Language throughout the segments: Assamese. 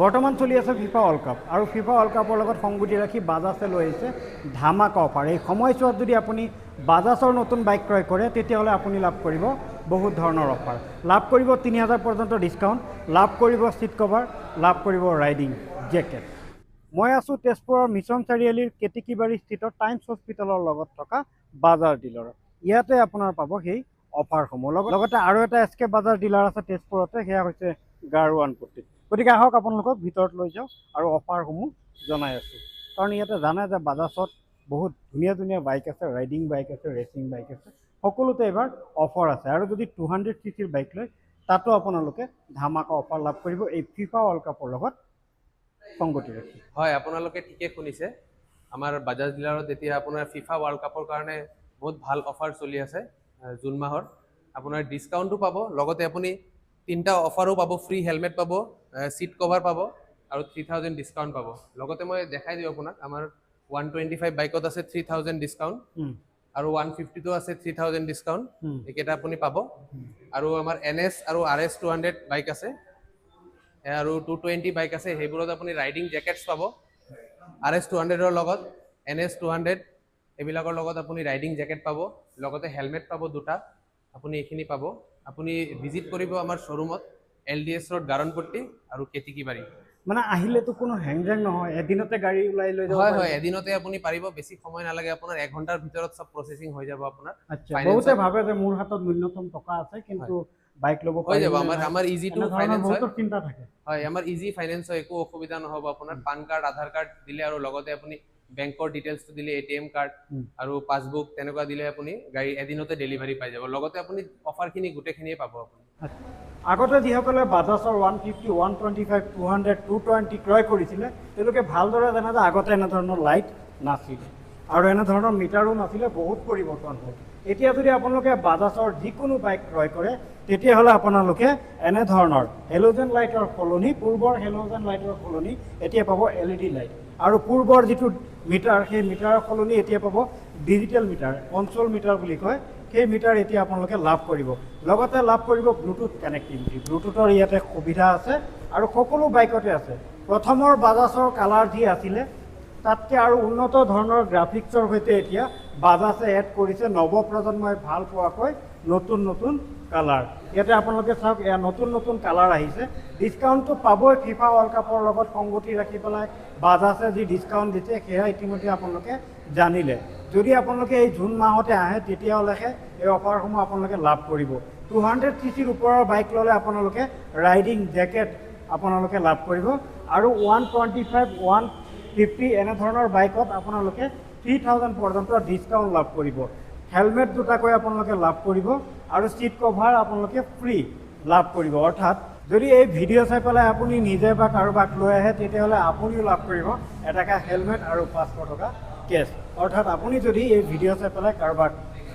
বৰ্তমান চলি আছে ফিফা ৱৰ্ল্ড কাপ আৰু ফিফা ৱৰ্ল্ড কাপৰ লগত সংগতি ৰাখি বাজাজে লৈ আহিছে ধামাকা অফাৰ। এই সময়ছোৱাত যদি আপুনি বাজাজৰ নতুন বাইক ক্ৰয় কৰে তেতিয়াহ'লে আপুনি লাভ কৰিব বহুত ধৰণৰ অফাৰ। লাভ কৰিব 3000 পৰ্যন্ত ডিছকাউণ্ট, লাভ কৰিব ছিট কভাৰ, লাভ কৰিব ৰাইডিং জেকেট। মই আছোঁ তেজপুৰৰ মিছন চাৰিআলিৰ কেতিকিবাৰী স্থিত টাইমছ হস্পিটেলৰ লগত থকা বাজাজ ডিলাৰত। ইয়াতে আপোনাৰ পাব সেই অফাৰসমূহ। লগতে আৰু এটা এছকে বাজাজ ডিলাৰ আছে তেজপুৰতে, সেয়া হৈছে গাৰৱানপট্টিত। গতিকে আহক আপোনালোকক ভিতৰত লৈ যাওঁ আৰু অফাৰসমূহ জনাই আছোঁ। কাৰণ ইয়াতে জানে যে বাজাজত বহুত ধুনীয়া ধুনীয়া বাইক আছে, ৰাইডিং বাইক আছে, ৰেচিং বাইক আছে, সকলোতে এইবাৰ অফাৰ আছে। আৰু যদি 200cc বাইক লয় তাতো আপোনালোকে ধামাকা অফাৰ লাভ কৰিব এই ফিফা ৱৰ্ল্ড কাপৰ লগত সংগতি ৰাখি। হয়, আপোনালোকে ঠিকে শুনিছে। আমাৰ বাজাজ ডিলাৰত এতিয়া আপোনাৰ ফিফা ৱৰ্ল্ড কাপৰ কাৰণে বহুত ভাল অফাৰ চলি আছে। জুন মাহৰ আপোনাৰ ডিছকাউণ্টো পাব, লগতে আপুনি 3টা অফাৰো পাব। ফ্ৰী হেলমেট পাব, ছিট কভাৰ পাব আৰু 3000 ডিছকাউণ্ট পাব। লগতে মই দেখাই দিওঁ আপোনাক, আমাৰ 125 বাইকত আছে 3000 ডিছকাউণ্ট আৰু 150টো আছে 3000 ডিছকাউণ্ট। এইকেইটা আপুনি পাব। আৰু আমাৰ NS আৰু RS 200 বাইক আছে আৰু 220 বাইক আছে, সেইবোৰত আপুনি ৰাইডিং জেকেটছ পাব। RS 200ৰ লগত NS 200 এইবিলাকৰ লগত আপুনি ৰাইডিং জেকেট পাব, লগতে হেলমেট পাব 2টা। আপুনি এইখিনি পাব। আপুনি ভিজিট কৰিব আমাৰ শ্ব'ৰুমত, LDS ৰোড গাৰৱানপট্টি আৰু কেতিকিবাৰী। মানে আহিলেতো কোনো হেং-জেং নহয়, এদিনতে গাড়ী ওলাই লৈ যাব। হয়, এদিনতে আপুনি পাৰিব, বেছি সময় নালাগে আপোনাৰ। 1 ঘণ্টাৰ ভিতৰত চব প্ৰচেছিং হৈ যাব আপোনাৰ। আচ্ছা, বহুতে ভাবে যে মোৰ হাতত ন্যূনতম টকা আছে কিন্তু বাইক ল'ব হৈ যাব। আমাৰ ইজি টু ফাইনেন্স হয়। চিন্তা থাকে। হয়, আমাৰ ইজি ফাইনেন্স হয়, একো অসুবিধা নহ'ব আপোনাৰ। পান কাৰ্ড, আধাৰ কাৰ্ড দিলে আৰু লগতে আপুনি বেংকৰ ডিটেইলছটো দিলে, ATM কাৰ্ড আৰু পাছবুক তেনেকুৱা দিলে আপুনি গাড়ী এদিনতে ডেলিভাৰী পাই যাব। লগতে আপুনি অফাৰখিনি গোটেইখিনিয়ে পাব আপুনি। আগতে যিসকলে বাজাজৰ 150, 125, 200, 220 ক্ৰয় কৰিছিলে তেওঁলোকে ভালদৰে জানে যে আগতে এনেধৰণৰ লাইট নাছিল আৰু এনেধৰণৰ মিটাৰো নাছিলে। বহুত পৰিৱৰ্তন হ'ল। এতিয়া যদি আপোনালোকে বাজাজৰ যিকোনো বাইক ক্ৰয় কৰে তেতিয়াহ'লে আপোনালোকে এনেধৰণৰ হেলোজেন লাইটৰ সলনি, পূৰ্বৰ হেলোজেন লাইটৰ সলনি এতিয়া পাব LED লাইট। আৰু পূৰ্বৰ যিটো মিটাৰ, সেই মিটাৰৰ সলনি এতিয়া পাব ডিজিটেল মিটাৰ, কনচোল মিটাৰ বুলি কয়। সেই মিটাৰ এতিয়া আপোনালোকে লাভ কৰিব। লগতে লাভ কৰিব ব্লুটুথ কানেক্টিভিটি। ব্লুটুথৰ ইয়াতে সুবিধা আছে আৰু সকলো বাইকতে আছে। প্ৰথমৰ বাজাজৰ কালাৰ যি আছিলে তাতকৈ আৰু উন্নত ধৰণৰ গ্ৰাফিক্সৰ সৈতে এতিয়া বাজাজে এড কৰিছে নৱপ্ৰজন্মই ভাল পোৱাকৈ নতুন নতুন কালাৰ। ইয়াতে আপোনালোকে চাওক, এয়া নতুন নতুন কালাৰ আহিছে। ডিছকাউণ্টটো পাবই। ফিফা ৱৰ্ল্ড কাপৰ লগত সংগতি ৰাখি পেলাই বাজাজে যি ডিছকাউণ্ট দিছে সেয়া ইতিমধ্যে আপোনালোকে জানিলে। যদি আপোনালোকে এই জুন মাহতে আহে তেতিয়াহ'লেহে এই অফাৰসমূহ আপোনালোকে লাভ কৰিব। 200cc ওপৰৰ বাইক ল'লে আপোনালোকে ৰাইডিং জেকেট আপোনালোকে লাভ কৰিব আৰু 125, 150 এনেধৰণৰ বাইকত আপোনালোকে 3000 পৰ্যন্ত ডিছকাউণ্ট লাভ কৰিব। হেলমেট 2টাকৈ আপোনালোকে লাভ কৰিব আৰু ছিট কভাৰ আপোনালোকে ফ্ৰী লাভ কৰিব। অৰ্থাৎ যদি এই ভিডিঅ' চাই পেলাই আপুনি নিজে বা কাৰোবাক লৈ আহে তেতিয়াহ'লে আপুনিও লাভ কৰিব এটকা হেলমেট আৰু 500 টকা কেছ। অৰ্থাৎ আপুনি যদি এই ভিডিঅ' চাই পেলাই কাৰোবাক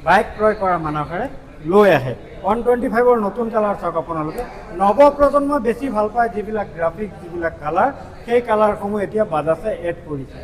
বাইক ক্ৰয় কৰা মানুহৰে লৈ আহে, 125ৰ নতুন কালাৰ চাওক আপোনালোকে। নৱপ্ৰজন্মই বেছি ভাল পায় যিবিলাক গ্ৰাফিক্স, যিবিলাক কালাৰ, সেই কালাৰসমূহ এতিয়া বাজাজে এড কৰিছে।